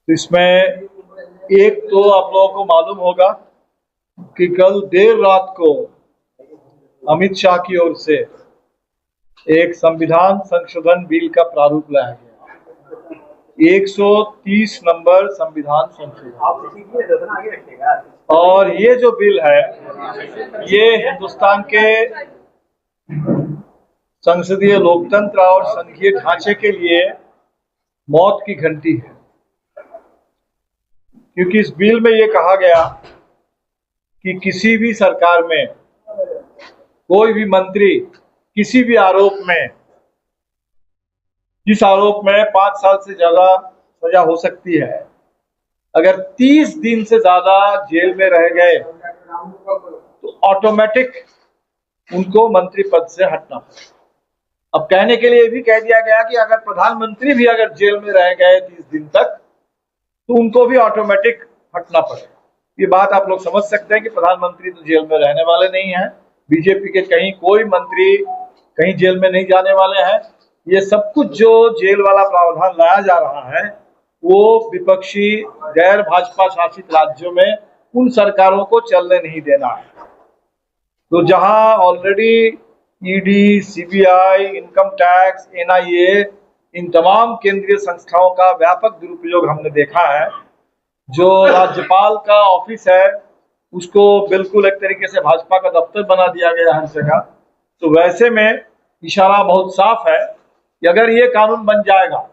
तो इसमें एक तो आप लोगों को मालूम होगा कि कल देर रात को अमित शाह की ओर से एक संविधान संशोधन बिल का प्रारूप लाया गया, 130 नंबर संविधान संशोधन। और ये जो बिल है ये हिंदुस्तान के संसदीय लोकतंत्र और संघीय ढांचे के लिए मौत की घंटी है, क्योंकि इस बिल में ये कहा गया कि किसी भी सरकार में कोई भी मंत्री किसी भी आरोप में, जिस आरोप में 5 साल से ज्यादा सजा हो सकती है, अगर 30 दिन से ज्यादा जेल में रह गए तो ऑटोमेटिक उनको मंत्री पद से हटना पड़ेगा। अब कहने के लिए भी कह दिया गया कि अगर प्रधानमंत्री भी अगर जेल में रह गए 30 दिन तक तो उनको भी ऑटोमेटिक हटना पड़ेगा। ये बात आप लोग समझ सकते हैं कि प्रधानमंत्री तो जेल में रहने वाले नहीं हैं, बीजेपी के कहीं कोई मंत्री कहीं जेल में नहीं जाने वाले हैं। ये सब कुछ जो जेल वाला प्रावधान लाया जा रहा है वो विपक्षी गैर भाजपा शासित राज्यों में उन सरकारों को चलने नहीं देना है। तो जहां already ED, CBI, income tax, NIA, इन तमाम केंद्रीय संस्थाओं का व्यापक दुरुपयोग हमने देखा है, जो राज्यपाल का ऑफिस है उसको बिल्कुल एक तरीके से भाजपा का दफ्तर बना दिया गया हर जगह। तो वैसे में इशारा बहुत साफ है कि अगर ये कानून बन जाएगा,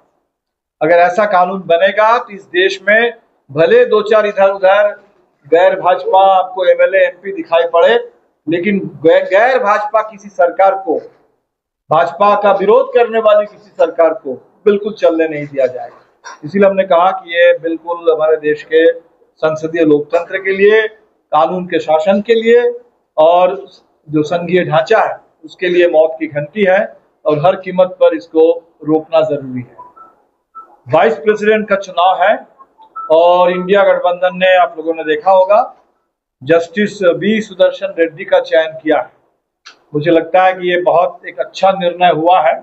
अगर ऐसा कानून बनेगा तो इस देश में भले 2-4 इधर उधर गैर भाजपा आपको एमएलए एमपी दिखाई पड़े, लेकिन गैर भाजपा किसी सरकार को, भाजपा का विरोध करने वाली किसी सरकार को बिल्कुल चलने नहीं दिया जाएगा। इसीलिए हमने कहा कि ये बिल्कुल हमारे देश के संसदीय लोकतंत्र के लिए, कानून के शासन के लिए और जो संघीय ढांचा है उसके लिए मौत की घंटी है और हर कीमत पर इसको रोकना जरूरी है। वाइस प्रेसिडेंट का चुनाव है और इंडिया गठबंधन ने, आप लोगों ने देखा होगा, जस्टिस बी सुदर्शन रेड्डी का चयन किया है। मुझे लगता है कि ये बहुत एक अच्छा निर्णय हुआ है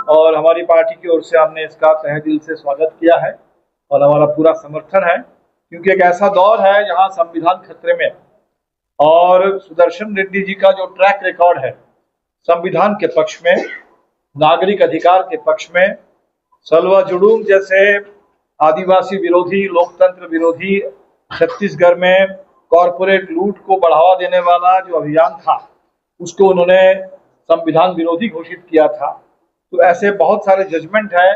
और हमारी पार्टी की ओर से हमने इसका तहे दिल से स्वागत किया है और हमारा पूरा समर्थन है, क्योंकि एक ऐसा दौर है जहां संविधान खतरे में और सुदर्शन रेड्डी जी का जो ट्रैक रिकॉर्ड है संविधान के पक्ष में, नागरिक अधिकार के पक्ष में, सलवा जुडूम जैसे आदिवासी विरोधी, लोकतंत्र विरोधी, छत्तीसगढ़ में कॉरपोरेट लूट को बढ़ावा देने वाला जो अभियान था उसको उन्होंने संविधान विरोधी घोषित किया था। तो ऐसे बहुत सारे जजमेंट है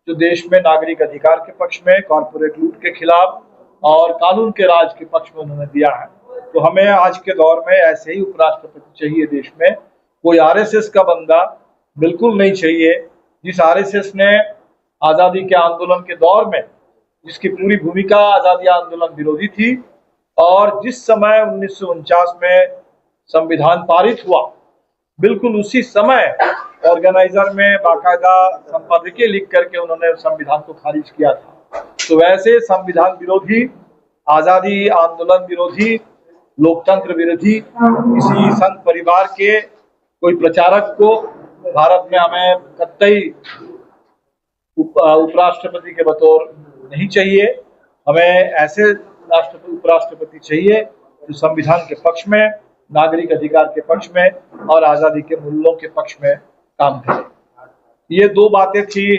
जो देश में नागरिक अधिकार के पक्ष में, कॉरपोरेट लूट के खिलाफ और कानून के राज के पक्ष में उन्होंने दिया है। तो हमें आज के दौर में ऐसे ही उपराष्ट्रपति चाहिए देश में, कोई आरएसएस का बंदा बिल्कुल नहीं चाहिए। जिस आरएसएस ने आजादी के आंदोलन के दौर में, जिसकी पूरी भूमिका आजादी आंदोलन विरोधी थी, और जिस समय 1949 में संविधान पारित हुआ, बिल्कुल उसी समय ऑर्गेनाइजर में बाकायदा संपादकीय लिख करके उन्होंने संविधान को खारिज किया था। तो वैसे संविधान विरोधी, आजादी आंदोलन विरोधी, लोकतंत्र विरोधी किसी संघ परिवार के कोई प्रचारक को भारत में हमें कतई उपराष्ट्रपति के बतौर नहीं चाहिए। हमें ऐसे उपराष्ट्रपति चाहिए जो संविधान के पक्ष में, नागरिक अधिकार के पक्ष में और आजादी के मूल्यों के पक्ष में काम करे। ये दो बातें थी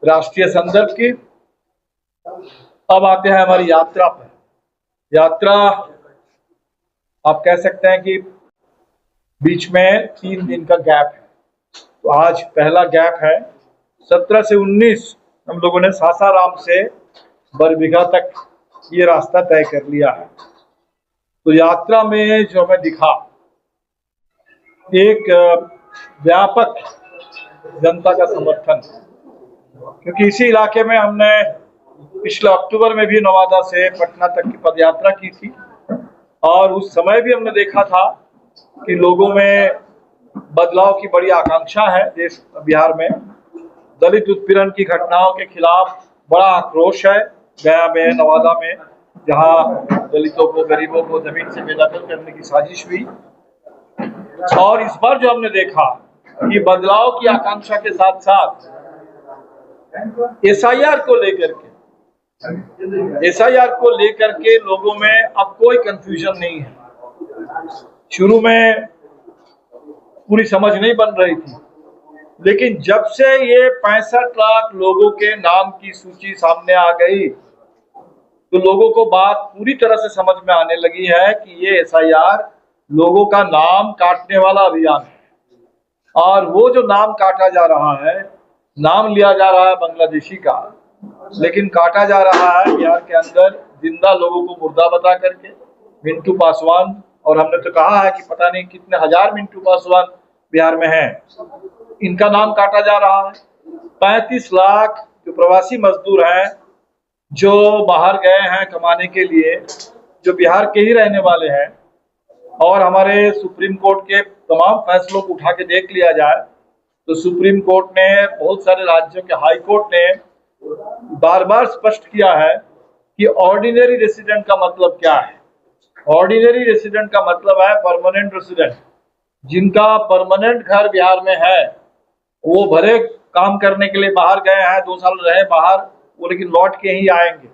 राष्ट्रीय संदर्भ की। अब आते हैं हमारी यात्रा पर। यात्रा आप कह सकते हैं कि बीच में 3 दिन का गैप है, तो आज पहला गैप है। 17 से 19 हम लोगों ने सासाराम से बरबीघा तक ये रास्ता तय कर लिया है। तो यात्रा में जो हमें दिखा, एक व्यापक जनता का समर्थन, क्योंकि इसी इलाके में हमने पिछले अक्टूबर में भी नवादा से पटना तक की पदयात्रा की थी और उस समय भी हमने देखा था कि लोगों में बदलाव की बड़ी आकांक्षा है। देश बिहार में दलित उत्पीड़न की घटनाओं के खिलाफ बड़ा आक्रोश है। गया में, नवादा में, जहां दलितों को, गरीबों को जमीन से बेदखल करने की साजिश हुई। और इस बार जो हमने देखा कि बदलाव की आकांक्षा के साथ साथ एसआईआर को लेकर के एसआईआर को लेकर के लोगों में अब कोई कंफ्यूजन नहीं है। शुरू में पूरी समझ नहीं बन रही थी, लेकिन जब से ये 65 लाख लोगों के नाम की सूची सामने आ गई तो लोगों को बात पूरी तरह से समझ में आने लगी है कि ये एसआईआर लोगों का नाम काटने वाला अभियान है। और वो जो नाम काटा जा रहा है, नाम लिया जा रहा है बांग्लादेशी का, लेकिन काटा जा रहा है बिहार के अंदर जिंदा लोगों को मुर्दा बता करके। मिंटू पासवान, और हमने तो कहा है कि पता नहीं कितने हजार मिंटू पासवान बिहार में हैं, इनका नाम काटा जा रहा है। 35 लाख जो प्रवासी मजदूर हैं, जो बाहर गए हैं कमाने के लिए, जो बिहार के ही रहने वाले हैं, और हमारे सुप्रीम कोर्ट के तमाम फैसलों को उठा के देख लिया जाए तो सुप्रीम कोर्ट ने, बहुत सारे राज्यों के हाई कोर्ट ने बार बार स्पष्ट किया है कि ऑर्डिनरी रेसिडेंट का मतलब क्या है। ऑर्डिनरी रेसिडेंट का मतलब है परमानेंट रेसिडेंट, जिनका परमानेंट घर बिहार में है, वो भले काम करने के लिए बाहर गए हैं, 2 साल रहे बाहर, वो लेकिन लौट के ही आएंगे।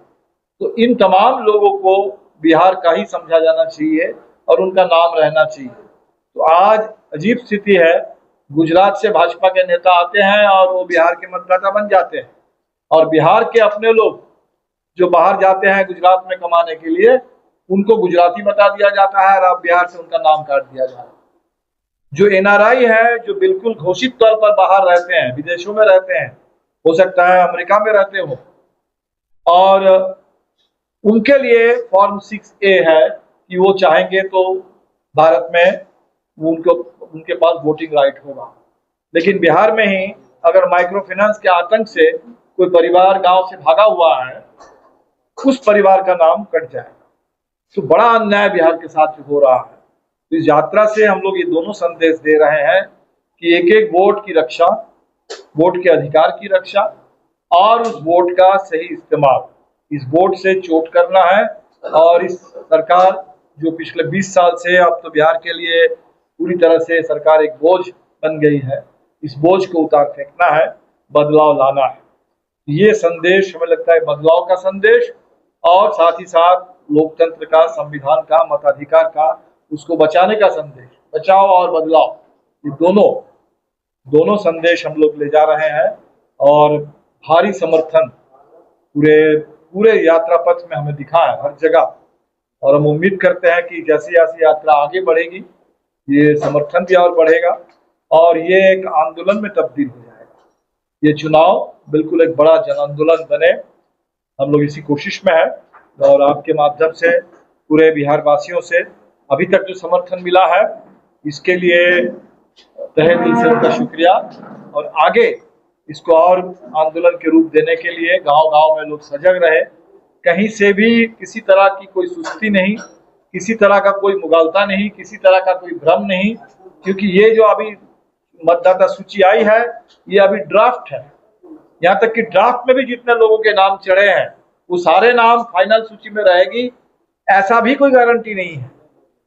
तो इन तमाम लोगों को बिहार का ही समझा जाना चाहिए और उनका नाम रहना चाहिए। तो आज अजीब स्थिति है, गुजरात से भाजपा के नेता आते हैं और वो बिहार के मतदाता बन जाते हैं, और बिहार के अपने लोग जो बाहर जाते हैं गुजरात में कमाने के लिए, उनको गुजराती बता दिया जाता है और अब बिहार से उनका नाम काट दिया जा रहा है। जो एनआरआई है, जो बिल्कुल घोषित तौर पर बाहर रहते हैं, विदेशों में रहते हैं, हो सकता है अमेरिका में रहते हो, और उनके लिए फॉर्म 6A है कि वो चाहेंगे तो भारत में उनके पास वोटिंग राइट होगा। लेकिन बिहार में ही अगर माइक्रो फाइनेंस के आतंक से कोई परिवार गांव से भागा हुआ है, उस परिवार का नाम कट जाएगा। तो बड़ा अन्याय बिहार के साथ हो रहा है। तो इस यात्रा से हम लोग ये दोनों संदेश दे रहे हैं कि एक एक वोट की रक्षा, वोट के अधिकार की रक्षा, और उस वोट का सही इस्तेमाल, इस वोट से चोट करना है। और इस सरकार जो पिछले 20 साल से, अब तो बिहार के लिए पूरी तरह से सरकार एक बोझ बन गई है, इस बोझ को उतार फेंकना है, बदलाव लाना है। ये संदेश हमें लगता है बदलाव का संदेश, और साथ ही साथ लोकतंत्र का, संविधान का, मताधिकार का, उसको बचाने का संदेश। बचाओ और बदलाव, ये दोनों संदेश हम लोग ले जा रहे हैं, और भारी समर्थन पूरे यात्रा पथ में हमें दिखा है हर जगह। और हम उम्मीद करते हैं कि जैसे जैसे यात्रा आगे बढ़ेगी, ये समर्थन भी और बढ़ेगा और ये एक आंदोलन में तब्दील हो जाएगा। ये चुनाव बिल्कुल एक बड़ा जन आंदोलन बने, हम लोग इसी कोशिश में है। और आपके माध्यम से पूरे बिहार वासियों से अभी तक जो समर्थन मिला है, इसके लिए तहे दिल से उनका शुक्रिया। और आगे इसको और आंदोलन के रूप देने के लिए गांव-गांव में लोग सजग रहे, कहीं से भी किसी तरह की कोई सुस्ती नहीं, किसी तरह का कोई मुगालता नहीं, किसी तरह का कोई भ्रम नहीं, क्योंकि ये जो अभी मतदाता सूची आई है, ये अभी ड्राफ्ट है। यहाँ तक कि ड्राफ्ट में भी जितने लोगों के नाम चढ़े हैं, वो सारे नाम फाइनल सूची में रहेगी, ऐसा भी कोई गारंटी नहीं है।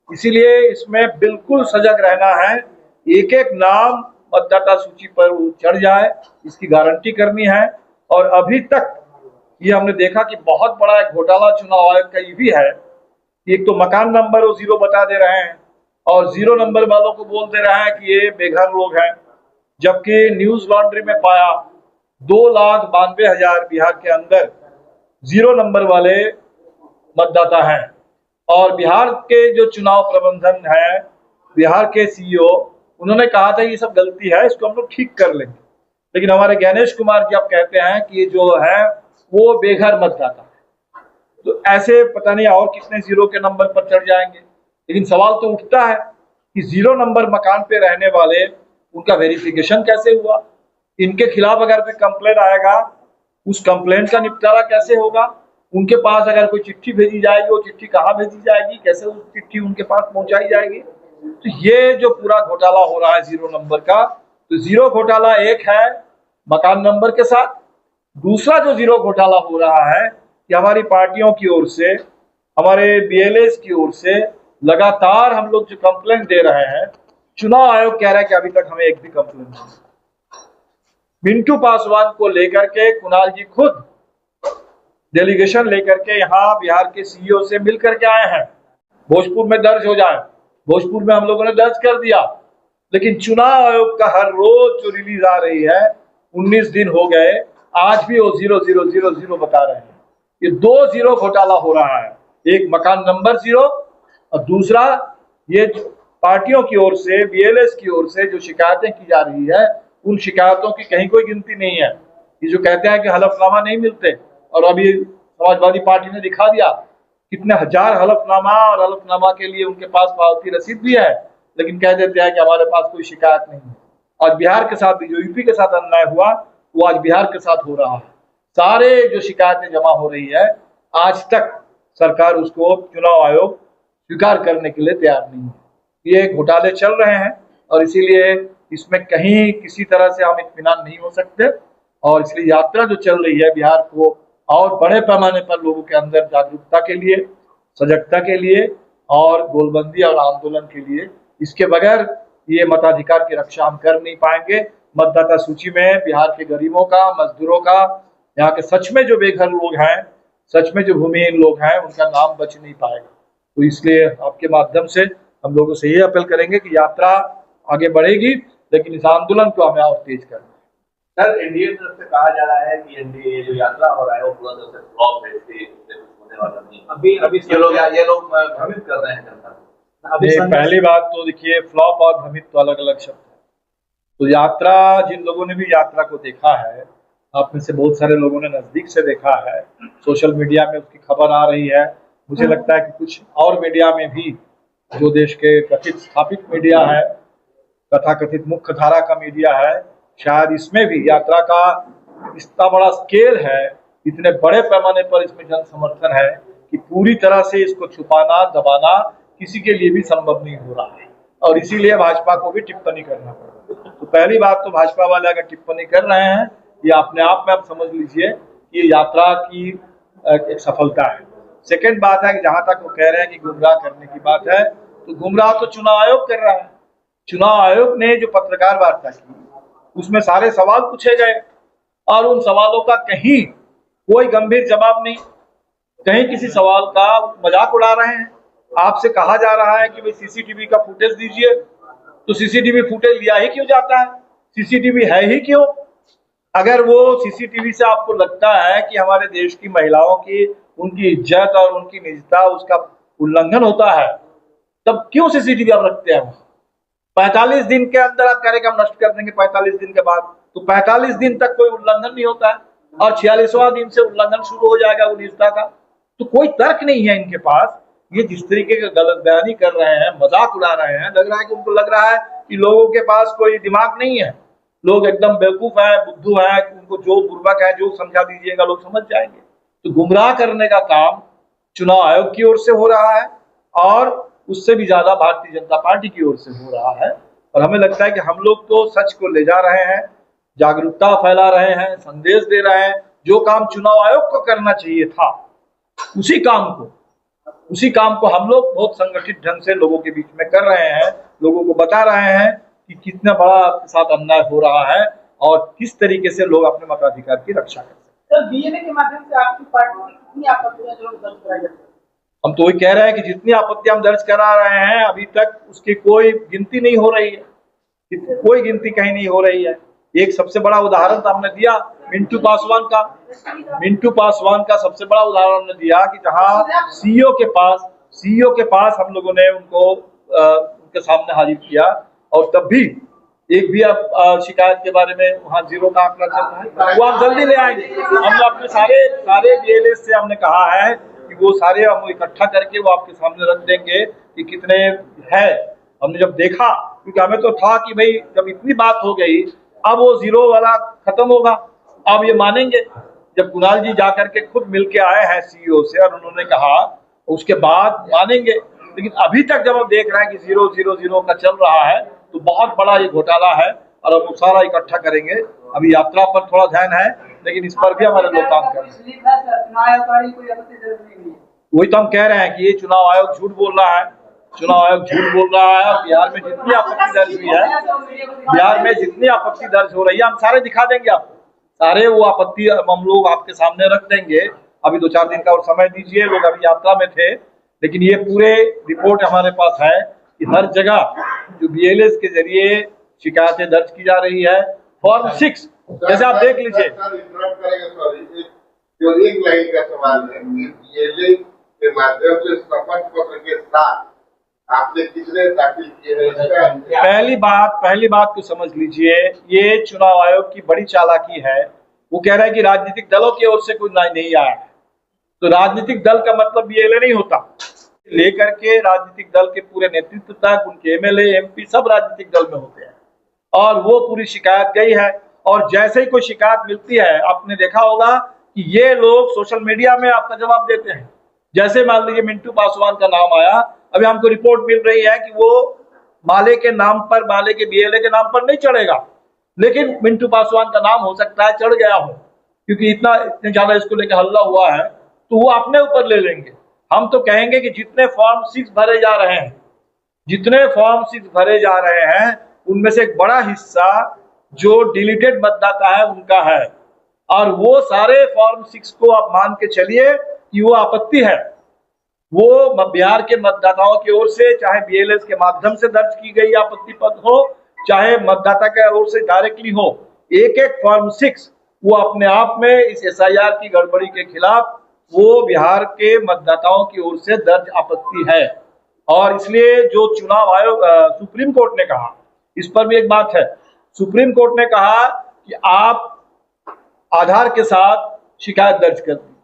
इसीलिए इसमें बिल्कुल सजग रहना है, एक एक नाम मतदाता सूची पर चढ़ जाए, इसकी गारंटी करनी है। और अभी तक ये हमने देखा कि बहुत बड़ा एक घोटाला चुनाव आयोग का ये भी है, एक तो मकान नंबर वो 0 बता दे रहे हैं, और 0 नंबर वालों को बोल दे रहे हैं कि ये बेघर लोग हैं, जबकि न्यूज लॉन्ड्री में पाया 2,92,000 बिहार के अंदर 0 नंबर वाले मतदाता हैं। और बिहार के जो चुनाव प्रबंधन है, बिहार के सीईओ, उन्होंने कहा था ये सब गलती है, इसको हम लोग ठीक कर लेंगे। लेकिन हमारे ज्ञानेश कुमार जी अब कहते हैं कि ये जो है वो बेघर मतदाता है। तो ऐसे पता नहीं और कितने 0 के नंबर पर चढ़ जाएंगे। लेकिन सवाल तो उठता है कि 0 नंबर मकान पे रहने वाले, उनका वेरिफिकेशन कैसे हुआ? इनके खिलाफ अगर कोई कंप्लेंट आएगा, उस कंप्लेंट का निपटारा कैसे होगा? उनके पास अगर कोई चिट्ठी भेजी जाएगी, वो चिट्ठी कहाँ भेजी जाएगी, कैसे वो चिट्ठी उनके पास पहुंचाई जाएगी? तो ये जो पूरा घोटाला हो रहा है 0 नंबर का, तो 0 घोटाला एक है मकान नंबर के साथ। दूसरा जो 0 घोटाला हो रहा है कि हमारी पार्टियों की ओर से, हमारे बीएलएस की ओर से लगातार हम लोग जो कंप्लेंट दे रहे हैं, चुनाव आयोग कह रहा है कि अभी तक हमें एक भी कंप्लेंट नहीं। मिंटू पासवान को लेकर के कुणाल जी खुद डेलीगेशन लेकर के यहाँ बिहार के सीईओ से मिल करके आए हैं। भोजपुर में दर्ज हो जाए, भोजपुर में हम लोगों ने दर्ज कर दिया, लेकिन चुनाव आयोग का हर रोज जो रिलीज आ रही है, 19 दिन हो गए, आज भी वो 0000 बता रहे हैं। ये 2 0 घोटाला हो रहा है, एक मकान नंबर 0 और दूसरा ये पार्टियों की ओर से, बीएलएस की ओर से जो शिकायतें की जा रही है, उन शिकायतों की कहीं कोई गिनती नहीं है। ये जो कहते हैं कि हलफनामा नहीं मिलते, और अभी समाजवादी पार्टी ने दिखा दिया कितने हजार हलफनामा, और हलफनामा के लिए उनके पास पावती रसीद भी है, लेकिन कह देते हैं कि हमारे पास कोई शिकायत नहीं है। और बिहार के साथ भी जो यूपी के साथ अन्याय हुआ, वो आज बिहार के साथ हो रहा है। सारे जो शिकायतें जमा हो रही है, आज तक सरकार उसको चुनाव आयोग स्वीकार करने के लिए तैयार नहीं है। ये घोटाले चल रहे हैं और इसीलिए इसमें कहीं किसी तरह से हम इत्मीनान नहीं हो सकते, और इसलिए यात्रा जो चल रही है बिहार को और बड़े पैमाने पर लोगों के अंदर जागरूकता के लिए, सजगता के लिए और गोलबंदी और आंदोलन के लिए, इसके बगैर ये मताधिकार की रक्षा हम कर नहीं पाएंगे। मतदाता सूची में बिहार के गरीबों का, मजदूरों का, यहाँ के सच में जो बेघर लोग हैं, सच में जो भूमिहीन लोग हैं, उनका नाम बच नहीं पाएगा। तो इसलिए आपके माध्यम से हम लोगों से ये अपील करेंगे कि यात्रा आगे बढ़ेगी, लेकिन इस आंदोलन को हमें और तेज करना है। सर, एनडीए तरफ से कहा जा रहा है कि एनडीए जो यात्रा हो रहा है वो पूरा तरह से फ्लॉप है, इससे कुछ होने वाला नहीं। अभी ये लोग भ्रमित कर रहे हैं जनता को। पहली बात तो देखिए, फ्लॉप और भ्रमित तो अलग अलग शब्द है। तो यात्रा, जिन लोगों ने भी यात्रा को देखा है, आप में से बहुत सारे लोगों ने नजदीक से देखा है, सोशल मीडिया में उसकी खबर आ रही है। मुझे लगता है कि कुछ और मीडिया में भी, जो देश के कथित स्थापित मीडिया है, तथाकथित मुख्य धारा का मीडिया है, शायद इसमें भी यात्रा का इतना बड़ा स्केल है, इतने बड़े पैमाने पर इसमें जन समर्थन है कि पूरी तरह से इसको छुपाना, दबाना किसी के लिए भी संभव नहीं हो रहा है, और इसीलिए भाजपा को भी टिप्पणी करना पड़ा। तो पहली बात तो भाजपा वाले अगर टिप्पणी कर रहे हैं, ये अपने आप में आप समझ लीजिए कि यात्रा की एक सफलता है। सेकंड बात है कि जहां तक वो कह रहे हैं कि गुमराह करने की बात है, तो गुमराह तो चुनाव आयोग कर रहा है। चुनाव आयोग ने जो पत्रकार वार्ता की, उसमें सारे सवाल पूछे गए और उन सवालों का कहीं कोई गंभीर जवाब नहीं, कहीं किसी सवाल का मजाक उड़ा रहे हैं। आपसे कहा जा रहा है कि भाई सीसीटीवी का फुटेज दीजिए, तो सीसीटीवी फुटेज लिया ही क्यों जाता है? सीसीटीवी है ही क्यों? अगर वो सीसीटीवी से आपको लगता है कि हमारे देश की महिलाओं की, उनकी इज्जत और उनकी निजता, उसका उल्लंघन होता है, तब क्यों सीसीटीवी आप रखते हैं? 45 दिन के अंदर आप कह रहे कि हम नष्ट कर देंगे 45 दिन के बाद, तो 45 दिन तक कोई उल्लंघन नहीं होता है और 46वां दिन से उल्लंघन शुरू हो जाएगा वो निजता का। तो कोई तर्क नहीं है इनके पास। ये जिस तरीके का गलत बयानी कर रहे हैं, मजाक उड़ा रहे हैं, लग रहा है कि उनको लग रहा है कि लोगों के पास कोई दिमाग नहीं है, लोग एकदम बेवकूफ है, बुद्धू है, उनको जो बुर्बक है, जो समझा दीजिएगा लोग समझ जाएंगे। तो गुमराह करने का काम चुनाव आयोग की ओर से हो रहा है और उससे भी ज्यादा भारतीय जनता पार्टी की ओर से हो रहा है। और हमें लगता है कि हम लोग तो सच को ले जा रहे हैं, जागरूकता फैला रहे हैं, संदेश दे रहे हैं। जो काम चुनाव आयोग को करना चाहिए था, उसी काम को हम लोग बहुत संगठित ढंग से लोगों के बीच में कर रहे हैं, लोगों को बता रहे हैं कि कितना बड़ा आपके साथ अन्याय हो रहा है और किस तरीके से लोग अपने मताधिकार की रक्षा कर सकते हैं। डीएनए के माध्यम से आपकी पार्टी की कितनी आपत्तियां जो दर्ज कराई जाती है? हम तो वही कह रहे हैं कि जितनी आपत्तियां हम दर्ज करा रहे हैं, अभी तक उसकी कोई गिनती नहीं हो रही है, कोई गिनती कहीं नहीं हो रही है। एक सबसे बड़ा उदाहरण तो हमने दिया मिंटू पासवान का सबसे बड़ा उदाहरण हमने दिया कि जहां सीईओ के पास हम लोगों ने उनको उनके सामने हाजिर किया और तब भी एक भी शिकायत के बारे में वहाँ 0 का आंकड़ा चल रहा है। वो आप जल्दी ले आएंगे। हमने अपने सारे बीएलएस से हमने कहा है कि वो सारे हम इकट्ठा करके वो आपके सामने रख देंगे कि कितने है। हमने जब देखा, क्योंकि हमें तो था कि भाई जब इतनी बात हो गई, अब वो 0 वाला खत्म होगा, अब ये मानेंगे। जब कुणाल जी जाकर के खुद मिल के आए हैं सीईओ से और उन्होंने कहा, उसके बाद मानेंगे। लेकिन अभी तक जब हम देख रहे हैं कि 0-0-0 का चल रहा है, तो बहुत बड़ा ये घोटाला है और हम सारा इकट्ठा करेंगे। अभी यात्रा पर थोड़ा ध्यान है, लेकिन इस पर भी हमारे लोग काम कर रहे हैं। वही तो हम कह रहे हैं कि ये चुनाव आयोग झूठ बोल रहा है, चुनाव आयोग झूठ बोल रहा है। और बिहार में जितनी आपत्ति दर्ज हुई है, बिहार में जितनी आपत्ति दर्ज हो रही है, हम सारे दिखा देंगे आपको। सारे वो आपत्ति हम लोग आपके सामने रख देंगे अभी 2-4 दिन का और समय दीजिए, लोग अभी यात्रा में थे, लेकिन ये पूरे रिपोर्ट हमारे पास है कि हर जगह जो BLS के जरिए शिकायतें दर्ज की जा रही है। फॉर्म 6 जैसे आप देख लीजिए। जो एक लाइन का सवाल है कि BLS के माध्यम से शपथ पत्र के साथ आपने कितने दाखिल किए हैं? पहली बात को समझ लीजिए, ये चुनाव आयोग की बड़ी चालाकी है। वो कह रहा है कि राजनीतिक दलों की ओर से कोई नहीं आया है, तो राजनीतिक दल का मतलब BLA नहीं होता। लेकर के राजनीतिक दल के पूरे नेतृत्व तक उनके MLA MP सब राजनीतिक दल में होते हैं, और वो पूरी शिकायत गई है। और जैसे ही कोई शिकायत मिलती है, आपने देखा होगा कि ये लोग सोशल मीडिया में आपका जवाब देते हैं। जैसे मान लीजिए मिंटू पासवान का नाम आया, अभी हमको रिपोर्ट मिल रही है कि वो माले के नाम पर, माले के BLA के नाम पर नहीं चढ़ेगा, लेकिन मिंटू पासवान का नाम हो सकता है चढ़ गया हो, क्योंकि इतने ज्यादा इसको लेकर हल्ला हुआ है, तो वो अपने ऊपर ले लेंगे। हम तो कहेंगे कि जितने फॉर्म 6 भरे जा रहे हैं, उनमें से एक बड़ा हिस्सा जो डिलीटेड मतदाता है उनका है, और वो सारे फॉर्म 6 को आप मान के चलिए कि वो आपत्ति है। वो बिहार के मतदाताओं की ओर से, चाहे BLS के माध्यम से दर्ज की गई आपत्ति पत्र हो, चाहे मतदाता के ओर से डायरेक्टली हो, एक फॉर्म 6 वो अपने आप में इस SIR की गड़बड़ी के खिलाफ वो बिहार के मतदाताओं की ओर से दर्ज आपत्ति है। और इसलिए जो चुनाव आयोग, सुप्रीम कोर्ट ने कहा, इस पर भी एक बात है, सुप्रीम कोर्ट ने कहा कि आप आधार के साथ शिकायत दर्ज कर दीजिए।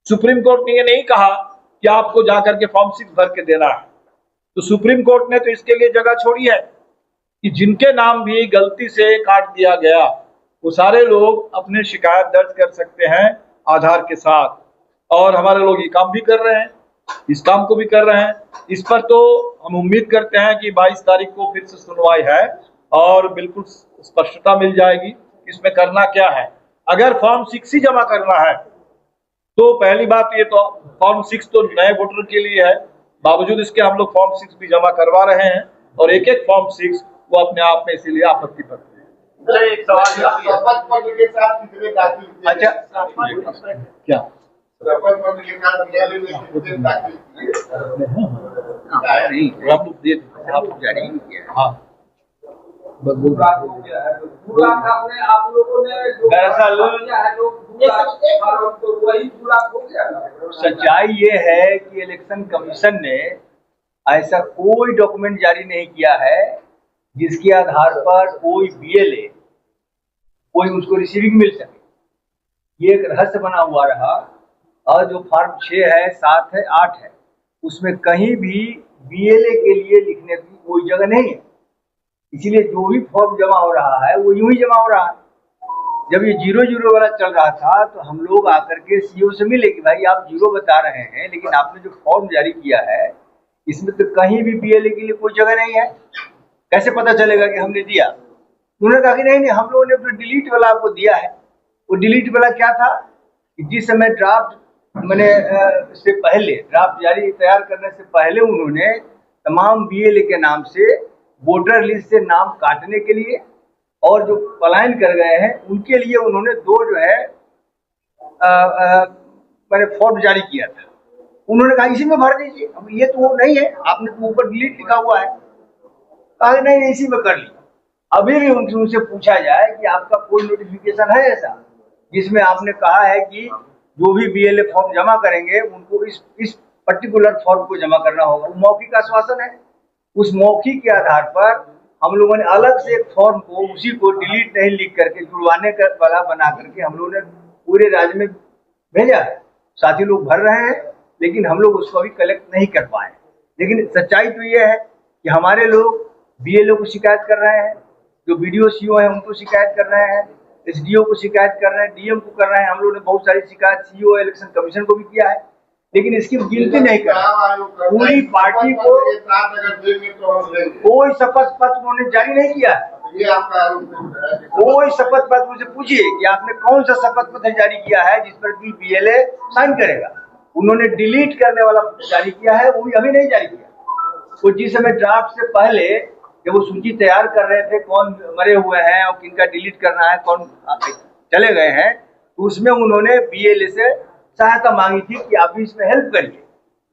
सुप्रीम कोर्ट ने ये नहीं कहा कि आपको जाकर के फॉर्म 6 भर के देना है। तो सुप्रीम कोर्ट ने तो इसके लिए जगह छोड़ी है कि जिनके नाम भी गलती से काट दिया गया, वो सारे लोग अपने शिकायत दर्ज कर सकते हैं आधार के साथ। और हमारे लोग ये काम भी कर रहे हैं, इस काम को भी कर रहे हैं। इस पर तो हम उम्मीद करते हैं कि 22 तारीख को फिर से सुनवाई है और बिल्कुल स्पष्टता मिल जाएगी इसमें करना क्या है। अगर फॉर्म 6 ही जमा करना है तो पहली बात ये तो फॉर्म 6 तो नए वोटर के लिए है, बावजूद इसके हम लोग फॉर्म 6 भी जमा करवा रहे हैं, और एक फॉर्म 6 वो अपने आप में इसीलिए आपत्ति पत्र है। एक सवाल शपथ पत्र के साथ कितने दाखिल किए? अच्छा, क्या शपथ पत्र के साथ BLS में कितने दाखिल किए? हाँ, सच्चाई ये है कि इलेक्शन कमीशन ने ऐसा कोई डॉक्यूमेंट जारी नहीं किया है जिसके आधार पर कोई BLA कोई उसको रिसीविंग मिल सके। ये एक रहस्य बना हुआ रहा। और जो फॉर्म 6 है, 7 है, 8 है, उसमें कहीं भी BLA के लिए लिखने की कोई जगह नहीं है। इसीलिए जो भी फॉर्म जमा हो रहा है वो यूं ही जमा हो रहा है। जब ये 0-0 वाला चल रहा था तो हम लोग आकर के CO से मिले कि भाई आप 0 बता रहे हैं, लेकिन आपने जो फॉर्म जारी किया है इसमें तो कहीं भी BLA के लिए कोई जगह नहीं है, कैसे पता चलेगा कि हमने दिया? उन्होंने कहा कि नहीं, हम लोगों ने तो डिलीट वाला आपको दिया है। वो डिलीट वाला क्या था कि जिस समय ड्राफ्ट से पहले, ड्राफ्ट जारी तैयार करने से पहले उन्होंने तमाम BLA के नाम से वोटर लिस्ट से नाम काटने के लिए और जो पलायन कर गए हैं उनके लिए उन्होंने 2 जो है मैंने फॉर्म जारी किया था। उन्होंने कहा इसी में भर दीजिए। अब ये तो वो नहीं है, आपने तो ऊपर डिलीट लिखा हुआ है। कहा नहीं, इसी में कर ली। अभी भी उनसे पूछा जाए कि आपका कोई नोटिफिकेशन है ऐसा जिसमें आपने कहा है कि जो भी BLA फॉर्म जमा करेंगे उनको इस पर्टिकुलर फॉर्म को जमा करना होगा। वो मौखिक आश्वासन है। उस मौखिक के आधार पर हम लोगों ने अलग से एक फॉर्म को, उसी को डिलीट नहीं लिख करके जुड़वाने वाला बना करके हम लोगों ने पूरे राज्य में भेजा है। साथी लोग भर रहे हैं, लेकिन हम लोग उसको अभी कलेक्ट नहीं कर पाए। लेकिन सच्चाई तो ये है कि हमारे लोग BLO को शिकायत कर रहे हैं, जो BDO CO है उनको शिकायत कर रहे हैं, SDO को शिकायत कर रहे हैं, DM को कर रहे हैं। हम लोगों ने बहुत सारी शिकायत CO इलेक्शन कमीशन को भी किया है, लेकिन इसकी गिनती नहीं कर रहे। पूरी पार्टी को कोई शपथ पत्र उन्होंने जारी नहीं किया है। कोई शपथ पत्र मुझे पूछिए कि आपने कौन सा शपथ पत्र जारी किया है जिस पर कि BLA साइन करेगा। उन्होंने डिलीट करने वाला जारी किया है, वो भी अभी नहीं जारी किया। वो जिस समय ड्राफ्ट से पहले जब वो सूची तैयार कर रहे थे कौन मरे हुए हैं और किनका डिलीट करना है, कौन चले गए हैं, तो उसमें उन्होंने BLA से सहायता मांगी थी कि आप भी इसमें हेल्प करिए,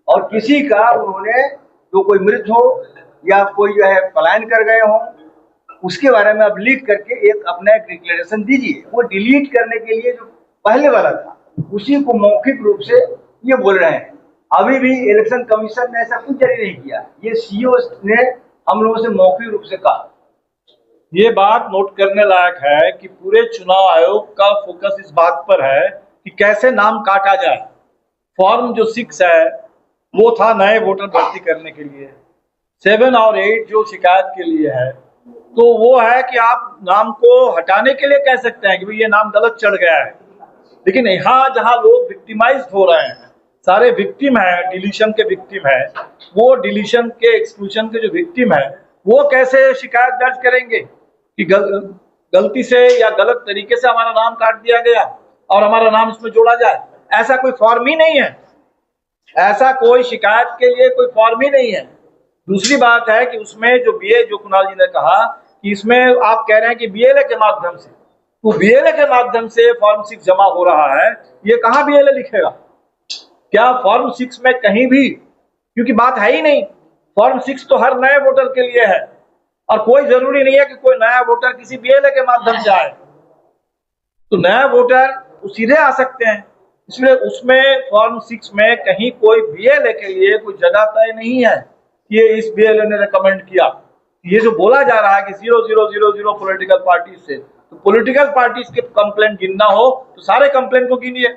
और किसी का उन्होंने जो कोई मृत हो या कोई जो है पलायन कर गए हो उसके बारे में अब लिख करके एक अपना एक डिक्लेरेशन दीजिए। वो डिलीट करने के लिए जो पहले वाला था उसी को मौखिक रूप से ये बोल रहे हैं। अभी भी इलेक्शन कमीशन ने ऐसा कुछ जारी नहीं किया, ये सीईओ ने हम लोगों से मौखिक रूप से कहा। ये बात नोट करने लायक है कि पूरे चुनाव आयोग का फोकस इस बात पर है कि कैसे नाम काटा जाए। फॉर्म जो 6 है वो था नए वोटर भर्ती करने के लिए, 7 और 8 जो शिकायत के लिए है, तो वो है कि आप नाम को हटाने के लिए कह सकते हैं कि भाई ये नाम गलत चढ़ गया है। लेकिन यहाँ जहाँ लोग विक्टिमाइज्ड हो रहे हैं, सारे विक्टिम है, डिलीशन के विक्टिम है, वो डिलीशन के एक्सक्लूजन के जो विक्टिम है वो कैसे शिकायत दर्ज करेंगे कि गलती से या गलत तरीके से हमारा नाम काट दिया गया और हमारा नाम इसमें जोड़ा जाए? ऐसा कोई फॉर्म ही नहीं है, ऐसा कोई शिकायत के लिए कोई फॉर्म ही नहीं है। दूसरी बात है कि उसमें जो जो कुणाल जी ने कहा कि इसमें आप कह रहे हैं कि बीएलए के माध्यम से, तो बीएलए के माध्यम से फॉर्म 6 जमा हो रहा है, ये कहाँ बीएलए लिखेगा? क्या फॉर्म 6 में कहीं भी, क्योंकि बात है ही नहीं, फॉर्म 6 तो हर नए वोटर के लिए है और कोई जरूरी नहीं है कि कोई नया वोटर किसी बीएलए के माध्यम से आए, तो नया वोटर सीधे आ सकते हैं। इसलिए उसमें फॉर्म 6 में कहीं कोई बीएलए के लिए कोई जगह तय नहीं है कि ये इस बीएलए ने रिकमेंड किया। ये जो बोला जा रहा है कि 0000 पॉलिटिकल पार्टी से, तो पॉलिटिकल पार्टीज के कंप्लेंट गिनना हो तो सारे कंप्लेंट को गिनिए,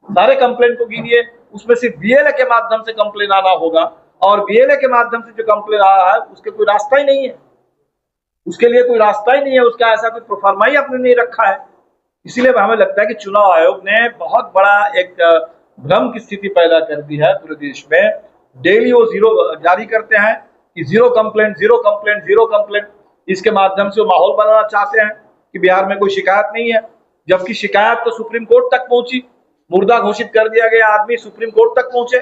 सारे कंप्लेंट को गिनिए, उसमें सिर्फ बीएलए के माध्यम से कंप्लेन आना होगा, और बीएलए के माध्यम से जो कंप्लेन आ रहा है उसके कोई रास्ता ही नहीं है, उसके लिए कोई रास्ता ही नहीं है, उसका ऐसा कोई प्रोफार्मा ही आपने नहीं रखा है। इसीलिए हमें लगता है कि चुनाव आयोग ने बहुत बड़ा एक भ्रम की स्थिति पैदा कर दी है पूरे देश में। डेली वो 0 जारी करते हैं कि 0 कंप्लेंट, 0 कंप्लेंट, 0 कंप्लेंट, इसके माध्यम से वो माहौल बनाना चाहते हैं कि बिहार में कोई शिकायत नहीं है, जबकि शिकायत तो सुप्रीम कोर्ट तक पहुंची, मुर्दा घोषित कर दिया गया आदमी सुप्रीम कोर्ट तक पहुंचे,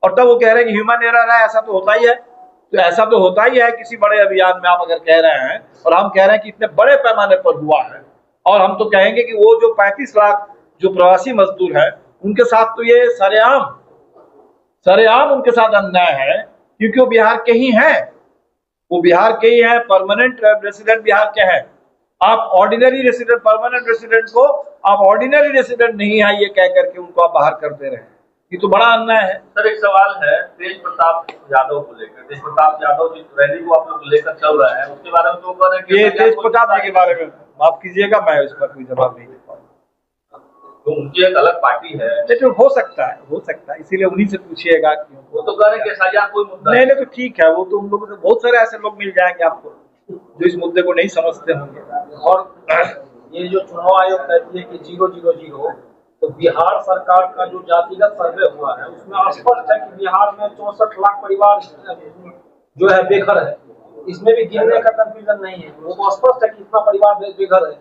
और तब वो कह रहे हैं कि ह्यूमन एरर है। ऐसा तो होता ही है, तो ऐसा तो होता ही है किसी बड़े अभियान में आप अगर कह रहे हैं, और हम कह रहे हैं कि इतने बड़े पैमाने पर हुआ है, और हम तो कहेंगे कि वो जो 35 लाख जो प्रवासी मजदूर है उनके साथ तो ये सरेआम उनके साथ अन्याय है, क्योंकि वो बिहार के ही हैं, वो बिहार के ही हैं, परमानेंट रेसिडेंट बिहार के हैं। आप ऑर्डिनरी रेसिडेंट, परमानेंट रेसिडेंट को आप ऑर्डिनरी रेसिडेंट नहीं है ये कह करके उनको आप बाहर कर दे रहे हैं, ये तो बड़ा अन्याय है। सर एक सवाल है तेज प्रताप यादव को लेकर, तेज प्रताप यादव जिस रैली को आप लोग लेकर चल रहे हैं उसके बारे में तो कह रहे हैं कि ये तेज प्रताप जी के बारे में माफ कीजिएगा, मैं इस पर कोई जवाब नहीं दे पाऊंगा, तो उनकी एक अलग पार्टी है, लेकिन हो सकता है, इसीलिए उन्हीं से पूछिएगा। वो तो कह रहे हैं कि एसआईआर कोई मुद्दा नहीं, तो ठीक है, वो तो उन लोगों से बहुत सारे ऐसे लोग मिल जाएंगे आपको जो इस मुद्दे को नहीं समझते होंगे। और ये जो चुनाव आयोग कहती है कि 000, तो बिहार सरकार का जो जातिगत सर्वे हुआ है उसमें स्पष्ट है कि बिहार में 64 लाख परिवार जो है बेघर है, इसमें भी गिनने का कंफ्यूजन नहीं है, वो तो स्पष्ट है कि इतना परिवार बेघर है।